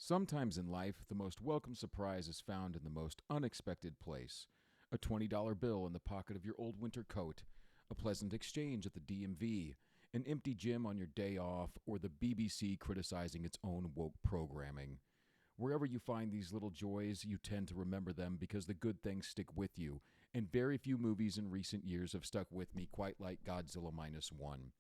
Sometimes in life, the most welcome surprise is found in the most unexpected place. A $20 bill in the pocket of your old winter coat, a pleasant exchange at the DMV, an empty gym on your day off, or the BBC criticizing its own woke programming. Wherever you find these little joys, you tend to remember them because the good things stick with you, and very few movies in recent years have stuck with me quite like Godzilla Minus One.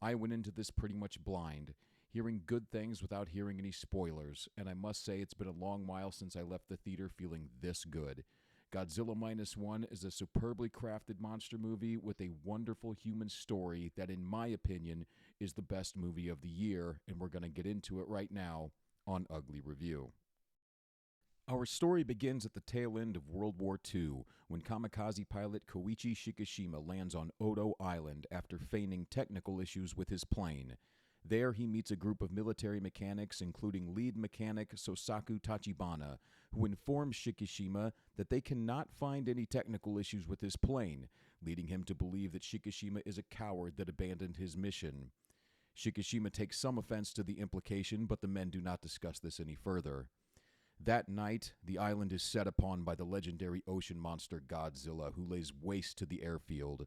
I went into this pretty much blind, hearing good things without hearing any spoilers, and I must say it's been a long while since I left the theater feeling this good. Godzilla Minus One is a superbly crafted monster movie with a wonderful human story that, in my opinion, is the best movie of the year, and we're going to get into it right now on Ugly Review. Our story begins at the tail end of World War II, when kamikaze pilot Koichi Shikishima lands on Odo Island after feigning technical issues with his plane. There, he meets a group of military mechanics, including lead mechanic Sosaku Tachibana, who informs Shikishima that they cannot find any technical issues with his plane, leading him to believe that Shikishima is a coward that abandoned his mission. Shikishima takes some offense to the implication, but the men do not discuss this any further. That night, the island is set upon by the legendary ocean monster Godzilla, who lays waste to the airfield.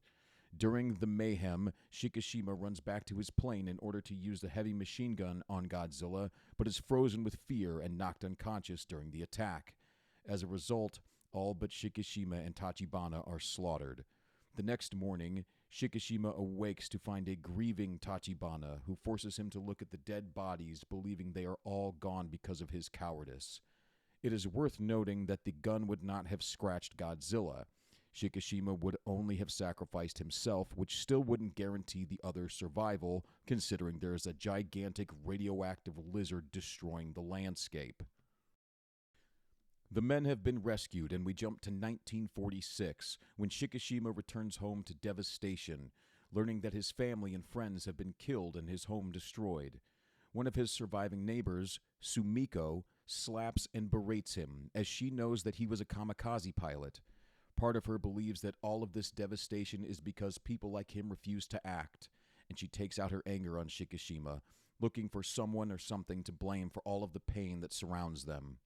During the mayhem, Shikishima runs back to his plane in order to use the heavy machine gun on Godzilla, but is frozen with fear and knocked unconscious during the attack. As a result, all but Shikishima and Tachibana are slaughtered. The next morning, Shikishima awakes to find a grieving Tachibana, who forces him to look at the dead bodies, believing they are all gone because of his cowardice. It is worth noting that the gun would not have scratched Godzilla. Shikishima would only have sacrificed himself, which still wouldn't guarantee the other's survival, considering there is a gigantic radioactive lizard destroying the landscape. The men have been rescued, and we jump to 1946, when Shikishima returns home to devastation, learning that his family and friends have been killed and his home destroyed. One of his surviving neighbors, Sumiko, slaps and berates him, as she knows that he was a kamikaze pilot. Part of her believes that all of this devastation is because people like him refuse to act, and she takes out her anger on Shikishima, looking for someone or something to blame for all of the pain that surrounds them.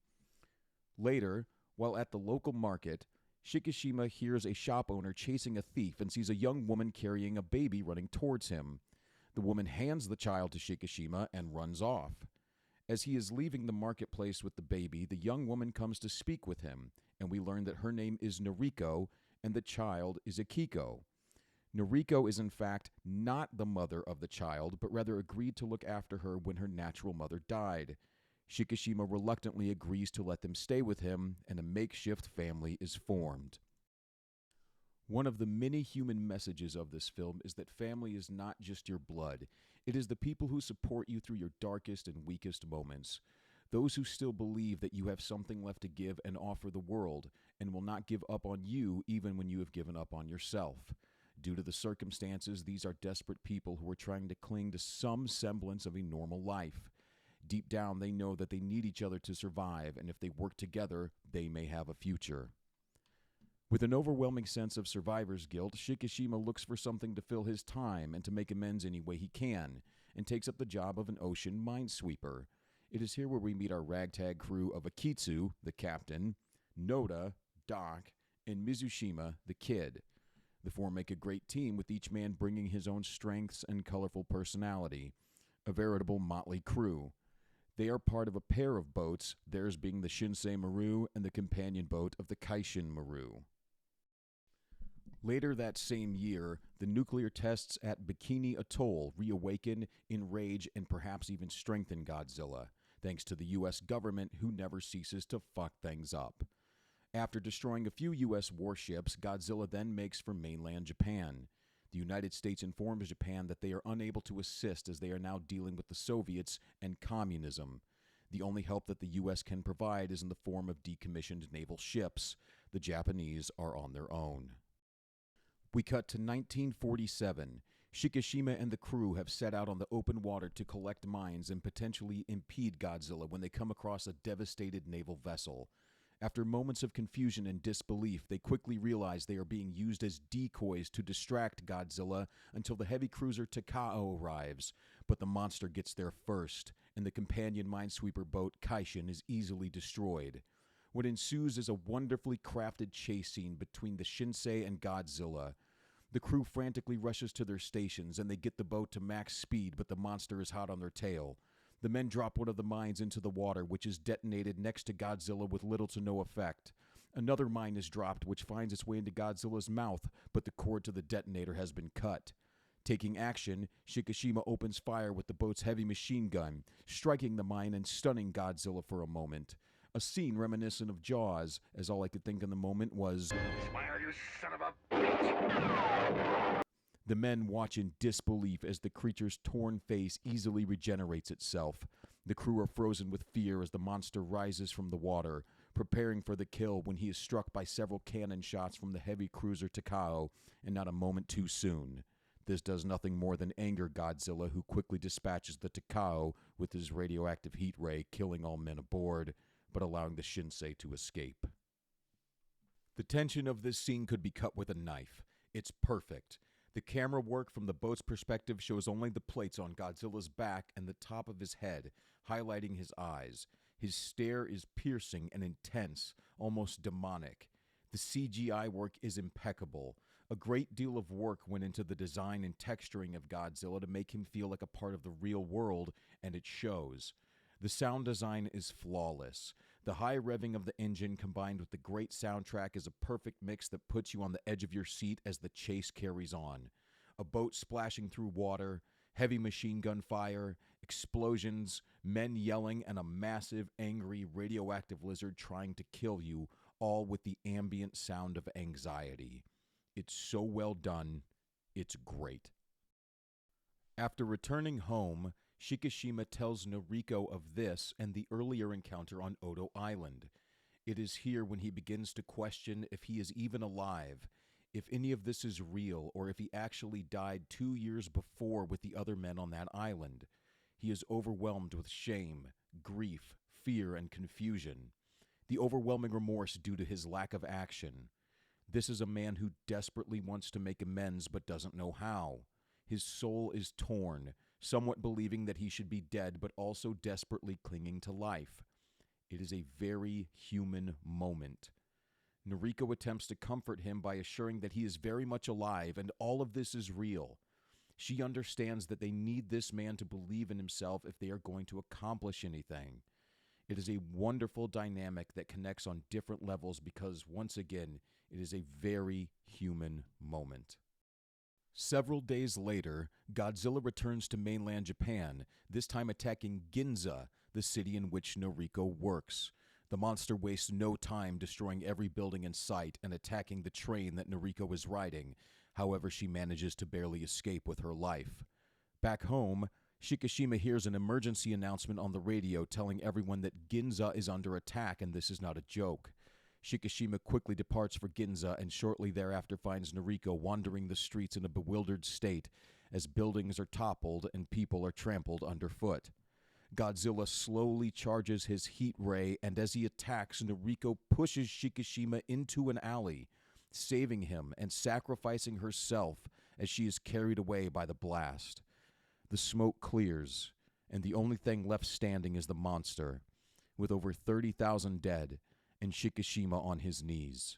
Later, while at the local market, Shikishima hears a shop owner chasing a thief and sees a young woman carrying a baby running towards him. The woman hands the child to Shikishima and runs off. As he is leaving the marketplace with the baby, the young woman comes to speak with him, and we learn that her name is Noriko and the child is Akiko. Noriko is in fact not the mother of the child, but rather agreed to look after her when her natural mother died. Shikishima reluctantly agrees to let them stay with him, and a makeshift family is formed. One of the many human messages of this film is that family is not just your blood. It is the people who support you through your darkest and weakest moments. Those who still believe that you have something left to give and offer the world, and will not give up on you even when you have given up on yourself. Due to the circumstances, these are desperate people who are trying to cling to some semblance of a normal life. Deep down, they know that they need each other to survive, and if they work together, they may have a future. With an overwhelming sense of survivor's guilt, Shikishima looks for something to fill his time and to make amends any way he can, and takes up the job of an ocean minesweeper. It is here where we meet our ragtag crew of Akitsu, the captain, Noda, Doc, and Mizushima, the kid. The four make a great team, with each man bringing his own strengths and colorful personality. A veritable motley crew. They are part of a pair of boats, theirs being the Shinsei Maru and the companion boat of the Kaishin Maru. Later that same year, the nuclear tests at Bikini Atoll reawaken, enrage, and perhaps even strengthen Godzilla, thanks to the U.S. government, who never ceases to fuck things up. After destroying a few U.S. warships, Godzilla then makes for mainland Japan. The United States informs Japan that they are unable to assist, as they are now dealing with the Soviets and communism. The only help that the U.S. can provide is in the form of decommissioned naval ships. The Japanese are on their own. We cut to 1947. Shikishima and the crew have set out on the open water to collect mines and potentially impede Godzilla when they come across a devastated naval vessel. After moments of confusion and disbelief, they quickly realize they are being used as decoys to distract Godzilla until the heavy cruiser Takao arrives. But the monster gets there first, and the companion minesweeper boat Kaishin is easily destroyed. What ensues is a wonderfully crafted chase scene between the Shinsei and Godzilla. The crew frantically rushes to their stations, and they get the boat to max speed, but the monster is hot on their tail. The men drop one of the mines into the water, which is detonated next to Godzilla with little to no effect. Another mine is dropped, which finds its way into Godzilla's mouth, but the cord to the detonator has been cut. Taking action, Shikishima opens fire with the boat's heavy machine gun, striking the mine and stunning Godzilla for a moment. A scene reminiscent of Jaws, as all I could think in the moment was, "Smile, you son of a bitch!" The men watch in disbelief as the creature's torn face easily regenerates itself. The crew are frozen with fear as the monster rises from the water, preparing for the kill when he is struck by several cannon shots from the heavy cruiser Takao, and not a moment too soon. This does nothing more than anger Godzilla, who quickly dispatches the Takao with his radioactive heat ray, killing all men aboard, but allowing the Shinsei to escape. The tension of this scene could be cut with a knife. It's perfect. The camera work from the boat's perspective shows only the plates on Godzilla's back and the top of his head, highlighting his eyes. His stare is piercing and intense, almost demonic. The CGI work is impeccable. A great deal of work went into the design and texturing of Godzilla to make him feel like a part of the real world, and it shows. The sound design is flawless. The high revving of the engine combined with the great soundtrack is a perfect mix that puts you on the edge of your seat as the chase carries on. A boat splashing through water, heavy machine gun fire, explosions, men yelling, and a massive, angry, radioactive lizard trying to kill you, all with the ambient sound of anxiety. It's so well done, it's great. After returning home, Shikishima tells Noriko of this and the earlier encounter on Odo Island. It is here when he begins to question if he is even alive, if any of this is real, or if he actually died 2 years before with the other men on that island. He is overwhelmed with shame, grief, fear, and confusion. The overwhelming remorse due to his lack of action. This is a man who desperately wants to make amends but doesn't know how. His soul is torn, somewhat believing that he should be dead, but also desperately clinging to life. It is a very human moment. Noriko attempts to comfort him by assuring that he is very much alive and all of this is real. She understands that they need this man to believe in himself if they are going to accomplish anything. It is a wonderful dynamic that connects on different levels because, once again, it is a very human moment. Several days later, Godzilla returns to mainland Japan, this time attacking Ginza, the city in which Noriko works. The monster wastes no time destroying every building in sight and attacking the train that Noriko is riding. However, she manages to barely escape with her life. Back home, Shikishima hears an emergency announcement on the radio telling everyone that Ginza is under attack and this is not a joke. Shikishima quickly departs for Ginza and shortly thereafter finds Noriko wandering the streets in a bewildered state as buildings are toppled and people are trampled underfoot. Godzilla slowly charges his heat ray, and as he attacks, Noriko pushes Shikishima into an alley, saving him and sacrificing herself as she is carried away by the blast. The smoke clears, and the only thing left standing is the monster, with over 30,000 dead, and Shikishima on his knees.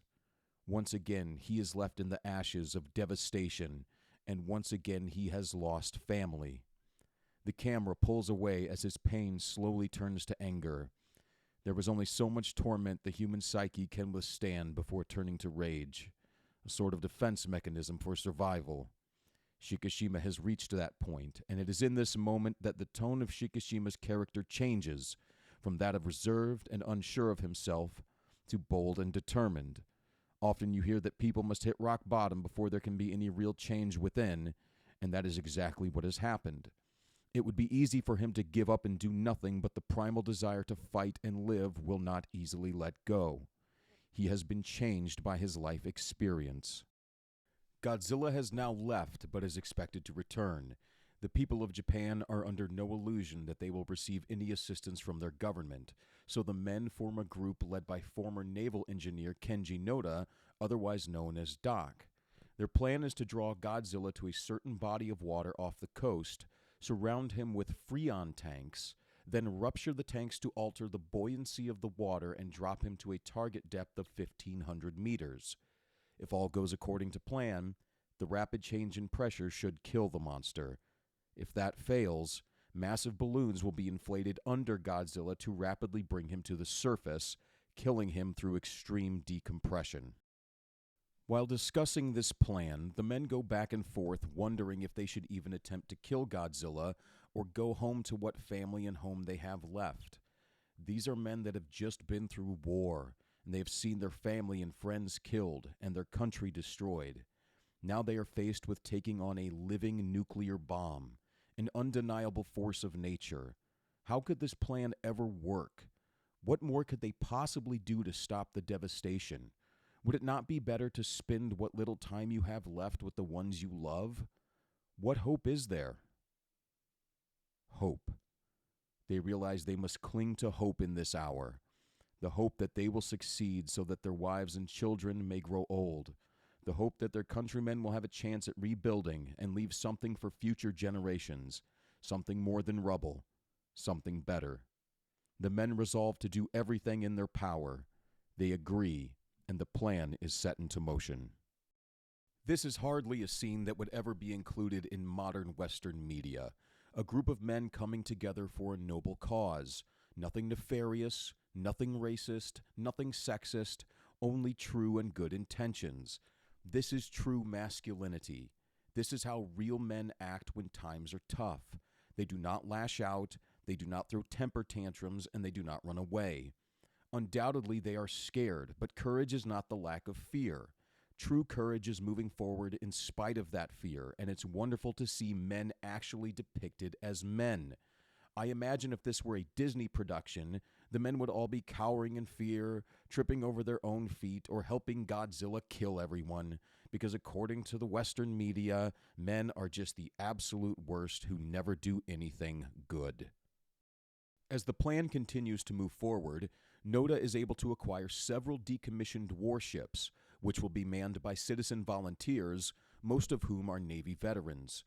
Once again, he is left in the ashes of devastation, and once again he has lost family. The camera pulls away as his pain slowly turns to anger. There was only so much torment the human psyche can withstand before turning to rage, a sort of defense mechanism for survival. Shikishima has reached that point, and it is in this moment that the tone of Shikishima's character changes from that of reserved and unsure of himself to bold and determined. Often you hear that people must hit rock bottom before there can be any real change within, and that is exactly what has happened. It would be easy for him to give up and do nothing, but the primal desire to fight and live will not easily let go. He has been changed by his life experience. Godzilla has now left, but is expected to return. The people of Japan are under no illusion that they will receive any assistance from their government, so the men form a group led by former naval engineer Kenji Noda, otherwise known as Doc. Their plan is to draw Godzilla to a certain body of water off the coast, surround him with Freon tanks, then rupture the tanks to alter the buoyancy of the water and drop him to a target depth of 1,500 meters. If all goes according to plan, the rapid change in pressure should kill the monster. If that fails, massive balloons will be inflated under Godzilla to rapidly bring him to the surface, killing him through extreme decompression. While discussing this plan, the men go back and forth wondering if they should even attempt to kill Godzilla or go home to what family and home they have left. These are men that have just been through war, and they have seen their family and friends killed and their country destroyed. Now they are faced with taking on a living nuclear bomb, an undeniable force of nature. How could this plan ever work? What more could they possibly do to stop the devastation? Would it not be better to spend what little time you have left with the ones you love? What hope is there? Hope. They realize they must cling to hope in this hour. The hope that they will succeed so that their wives and children may grow old. The hope that their countrymen will have a chance at rebuilding and leave something for future generations, something more than rubble, something better. The men resolve to do everything in their power. They agree, and the plan is set into motion. This is hardly a scene that would ever be included in modern Western media. A group of men coming together for a noble cause. Nothing nefarious, nothing racist, nothing sexist, only true and good intentions. This is true masculinity. This is how real men act when times are tough. They do not lash out, they do not throw temper tantrums, and they do not run away. Undoubtedly, they are scared, but courage is not the lack of fear. True courage is moving forward in spite of that fear, and it's wonderful to see men actually depicted as men. I imagine if this were a Disney production, the men would all be cowering in fear, tripping over their own feet, or helping Godzilla kill everyone, because according to the Western media, men are just the absolute worst who never do anything good. As the plan continues to move forward, Noda is able to acquire several decommissioned warships, which will be manned by citizen volunteers, most of whom are Navy veterans.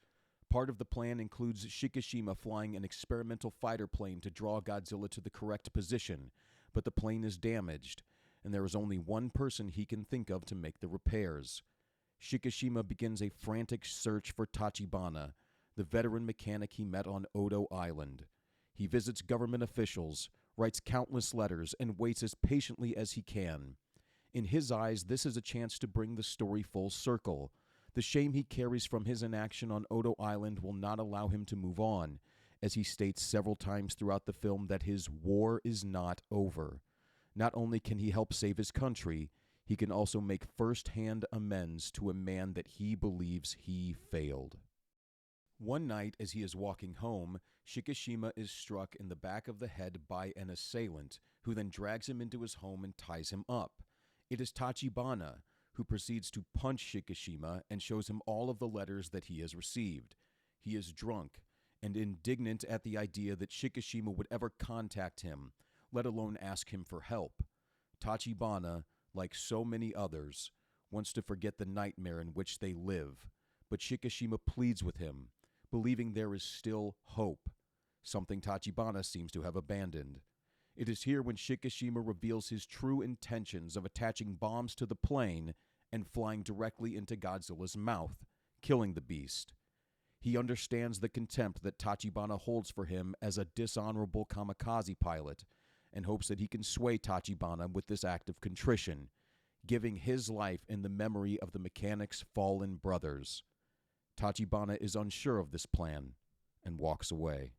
Part of the plan includes Shikishima flying an experimental fighter plane to draw Godzilla to the correct position, but the plane is damaged, and there is only one person he can think of to make the repairs. Shikishima begins a frantic search for Tachibana, the veteran mechanic he met on Odo Island. He visits government officials, writes countless letters, and waits as patiently as he can. In his eyes, this is a chance to bring the story full circle. The shame he carries from his inaction on Odo Island will not allow him to move on, as he states several times throughout the film that his war is not over. Not only can he help save his country, he can also make first-hand amends to a man that he believes he failed. One night, as he is walking home, Shikishima is struck in the back of the head by an assailant, who then drags him into his home and ties him up. It is Tachibana, who proceeds to punch Shikishima and shows him all of the letters that he has received. He is drunk and indignant at the idea that Shikishima would ever contact him, let alone ask him for help. Tachibana, like so many others, wants to forget the nightmare in which they live, but Shikishima pleads with him, believing there is still hope, something Tachibana seems to have abandoned. It is here when Shikishima reveals his true intentions of attaching bombs to the plane and flying directly into Godzilla's mouth, killing the beast. He understands the contempt that Tachibana holds for him as a dishonorable kamikaze pilot, and hopes that he can sway Tachibana with this act of contrition, giving his life in the memory of the mechanic's fallen brothers. Tachibana is unsure of this plan and walks away.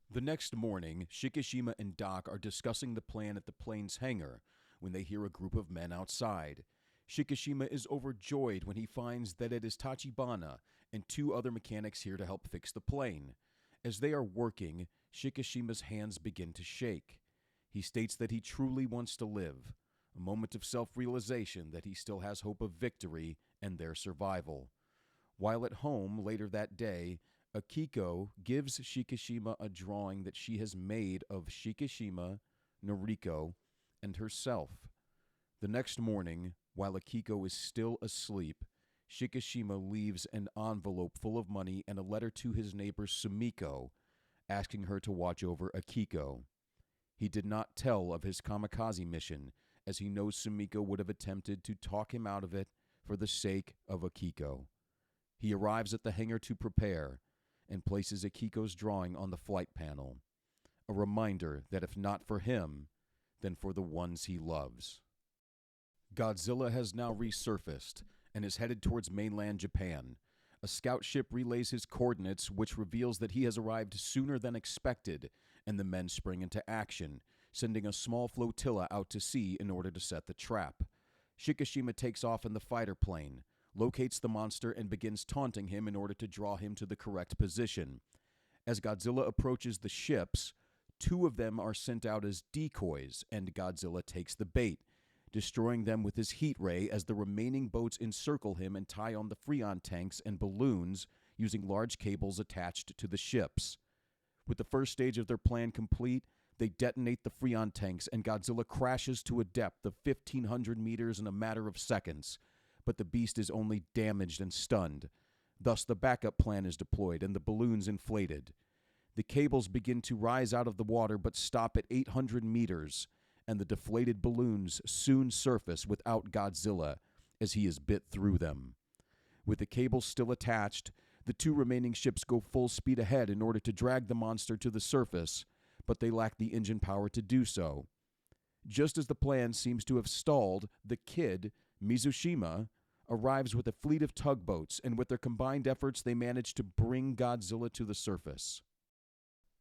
The next morning, Shikishima and Doc are discussing the plan at the plane's hangar when they hear a group of men outside. Shikishima is overjoyed when he finds that it is Tachibana and two other mechanics here to help fix the plane. As they are working, Shikishima's hands begin to shake. He states that he truly wants to live, a moment of self-realization that he still has hope of victory and their survival. While at home later that day, Akiko gives Shikishima a drawing that she has made of Shikishima, Noriko, and herself. The next morning, while Akiko is still asleep, Shikishima leaves an envelope full of money and a letter to his neighbor Sumiko, asking her to watch over Akiko. He did not tell of his kamikaze mission, as he knows Sumiko would have attempted to talk him out of it for the sake of Akiko. He arrives at the hangar to prepare and places Akiko's drawing on the flight panel, a reminder that if not for him, then for the ones he loves. Godzilla has now resurfaced and is headed towards mainland Japan. A scout ship relays his coordinates, which reveals that he has arrived sooner than expected, and the men spring into action, sending a small flotilla out to sea in order to set the trap. Shikishima takes off in the fighter plane, locates the monster, and begins taunting him in order to draw him to the correct position. As Godzilla approaches the ships, 2 of them are sent out as decoys, and Godzilla takes the bait, destroying them with his heat ray as the remaining boats encircle him and tie on the Freon tanks and balloons using large cables attached to the ships. With the first stage of their plan complete, they detonate the Freon tanks and Godzilla crashes to a depth of 1,500 meters in a matter of seconds, but the beast is only damaged and stunned. Thus, the backup plan is deployed and the balloons inflated. The cables begin to rise out of the water but stop at 800 meters, and the deflated balloons soon surface without Godzilla as he is bit through them. With the cables still attached, the 2 remaining ships go full speed ahead in order to drag the monster to the surface, but they lack the engine power to do so. Just as the plan seems to have stalled, the kid, Mizushima, arrives with a fleet of tugboats, and with their combined efforts they manage to bring Godzilla to the surface.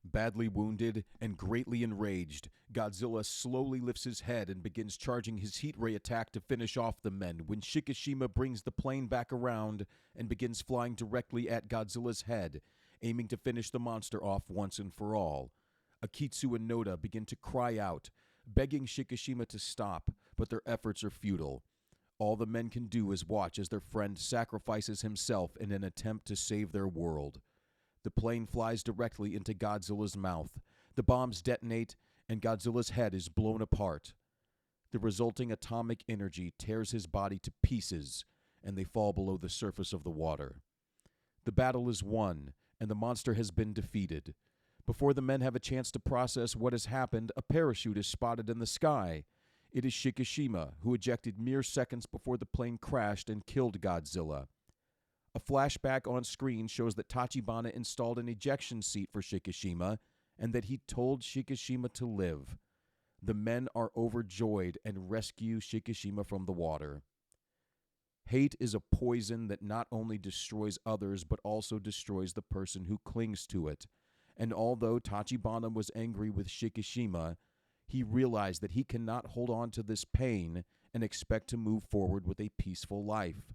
Badly wounded and greatly enraged, Godzilla slowly lifts his head and begins charging his heat ray attack to finish off the men when Shikishima brings the plane back around and begins flying directly at Godzilla's head, aiming to finish the monster off once and for all. Akitsu and Noda begin to cry out, begging Shikishima to stop, but their efforts are futile. All the men can do is watch as their friend sacrifices himself in an attempt to save their world. The plane flies directly into Godzilla's mouth. The bombs detonate, and Godzilla's head is blown apart. The resulting atomic energy tears his body to pieces, and they fall below the surface of the water. The battle is won, and the monster has been defeated. Before the men have a chance to process what has happened, a parachute is spotted in the sky. It is Shikishima, who ejected mere seconds before the plane crashed and killed Godzilla. A flashback on screen shows that Tachibana installed an ejection seat for Shikishima and that he told Shikishima to live. The men are overjoyed and rescue Shikishima from the water. Hate is a poison that not only destroys others but also destroys the person who clings to it. And although Tachibana was angry with Shikishima, he realized that he cannot hold on to this pain and expect to move forward with a peaceful life.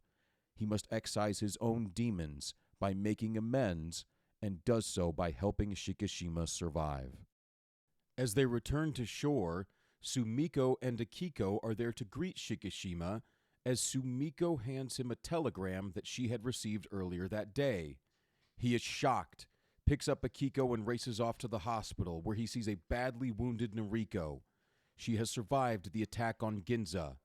He must excise his own demons by making amends, and does so by helping Shikishima survive. As they return to shore, Sumiko and Akiko are there to greet Shikishima as Sumiko hands him a telegram that she had received earlier that day. He is shocked, picks up Akiko and races off to the hospital where he sees a badly wounded Noriko. She has survived the attack on Ginza.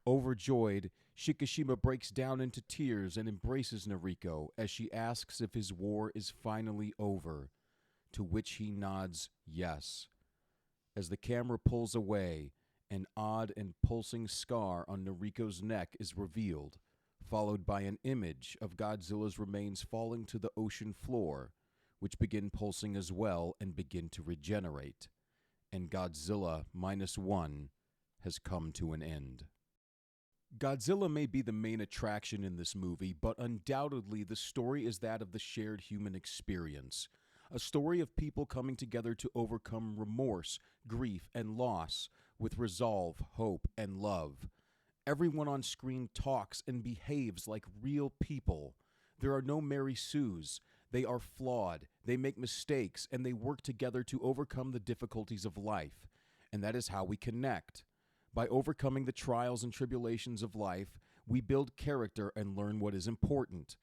Overjoyed, Shikishima breaks down into tears and embraces Noriko as she asks if his war is finally over, to which he nods yes. As the camera pulls away, an odd and pulsing scar on Noriko's neck is revealed, followed by an image of Godzilla's remains falling to the ocean floor, which begin pulsing as well and begin to regenerate. And Godzilla Minus One has come to an end. Godzilla may be the main attraction in this movie, but undoubtedly the story is that of the shared human experience. A story of people coming together to overcome remorse, grief, and loss with resolve, hope, and love. Everyone on screen talks and behaves like real people. There are no Mary Sues. They are flawed, they make mistakes, and they work together to overcome the difficulties of life. And that is how we connect. By overcoming the trials and tribulations of life, we build character and learn what is important.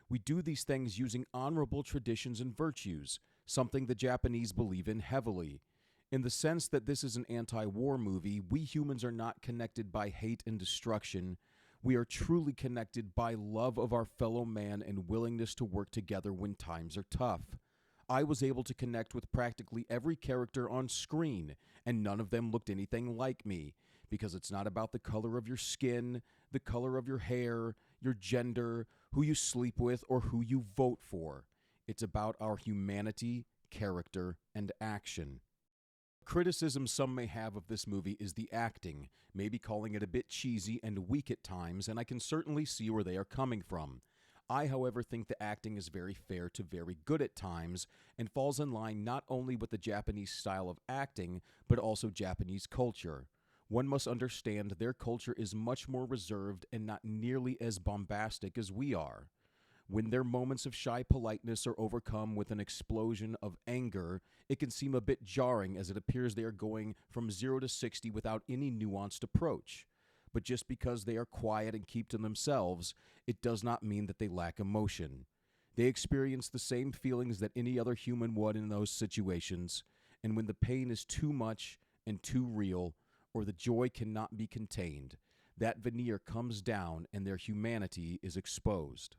We do these things using honorable traditions and virtues, something the Japanese believe in heavily. In the sense that this is an anti-war movie, we humans are not connected by hate and destruction. We are truly connected by love of our fellow man and willingness to work together when times are tough. I was able to connect with practically every character on screen, and none of them looked anything like me, because it's not about the color of your skin, the color of your hair, your gender, who you sleep with, or who you vote for. It's about our humanity, character, and action. Criticism some may have of this movie is the acting, maybe calling it a bit cheesy and weak at times, and I can certainly see where they are coming from. I, however, think the acting is very fair to very good at times and falls in line not only with the Japanese style of acting, but also Japanese culture. One must understand their culture is much more reserved and not nearly as bombastic as we are. When their moments of shy politeness are overcome with an explosion of anger, it can seem a bit jarring as it appears they are going from 0 to 60 without any nuanced approach. But just because they are quiet and keep to themselves, it does not mean that they lack emotion. They experience the same feelings that any other human would in those situations, and when the pain is too much and too real, or the joy cannot be contained, that veneer comes down and their humanity is exposed.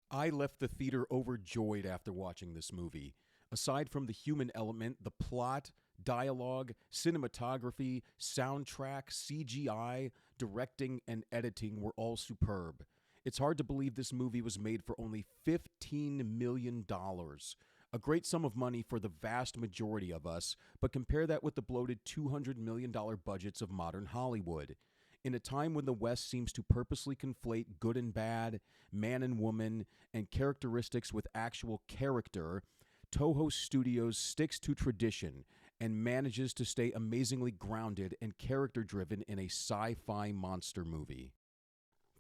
I left the theater overjoyed after watching this movie. Aside from the human element, the plot, dialogue, cinematography, soundtrack, CGI, directing, and editing were all superb. It's hard to believe this movie was made for only $15 million. A great sum of money for the vast majority of us, but compare that with the bloated $200 million budgets of modern Hollywood. In a time when the West seems to purposely conflate good and bad, man and woman, and characteristics with actual character, Toho Studios sticks to tradition and manages to stay amazingly grounded and character-driven in a sci-fi monster movie.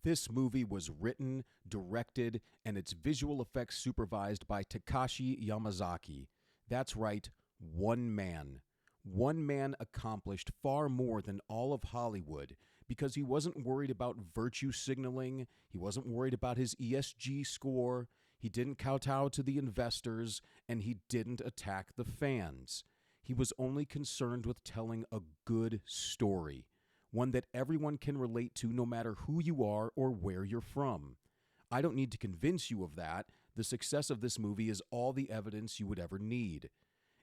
This movie was written, directed, and its visual effects supervised by Takashi Yamazaki. That's right, one man. One man accomplished far more than all of Hollywood because he wasn't worried about virtue signaling, he wasn't worried about his ESG score, he didn't kowtow to the investors, and he didn't attack the fans. He was only concerned with telling a good story, one that everyone can relate to no matter who you are or where you're from. I don't need to convince you of that. The success of this movie is all the evidence you would ever need.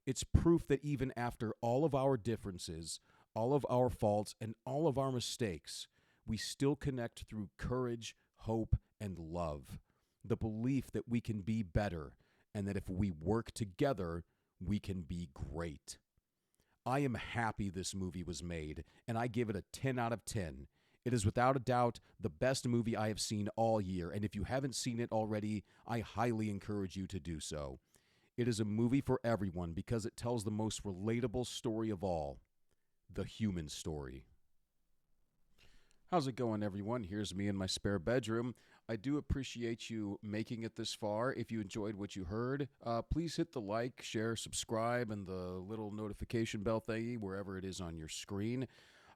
It's proof that even after all of our differences, all of our faults, and all of our mistakes, we still connect through courage, hope, and love. The belief that we can be better, and that if we work together, we can be great. I am happy this movie was made, and I give it a 10 out of 10. It is without a doubt the best movie I have seen all year, and if you haven't seen it already, I highly encourage you to do so. It is a movie for everyone because it tells the most relatable story of all, the human story. How's it going, everyone? Here's me in my spare bedroom. I do appreciate you making it this far. If you enjoyed what you heard, please hit the like, share, subscribe, and the little notification bell thingy wherever it is on your screen.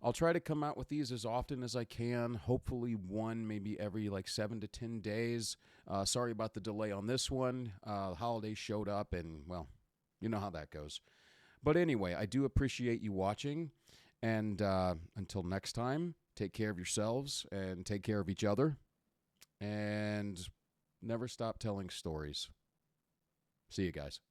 I'll try to come out with these as often as I can, hopefully one maybe every 7 to 10 days. Sorry about the delay on this one. The holidays showed up and, well, you know how that goes. But anyway, I do appreciate you watching, and until next time, take care of yourselves and take care of each other, and never stop telling stories. See you guys.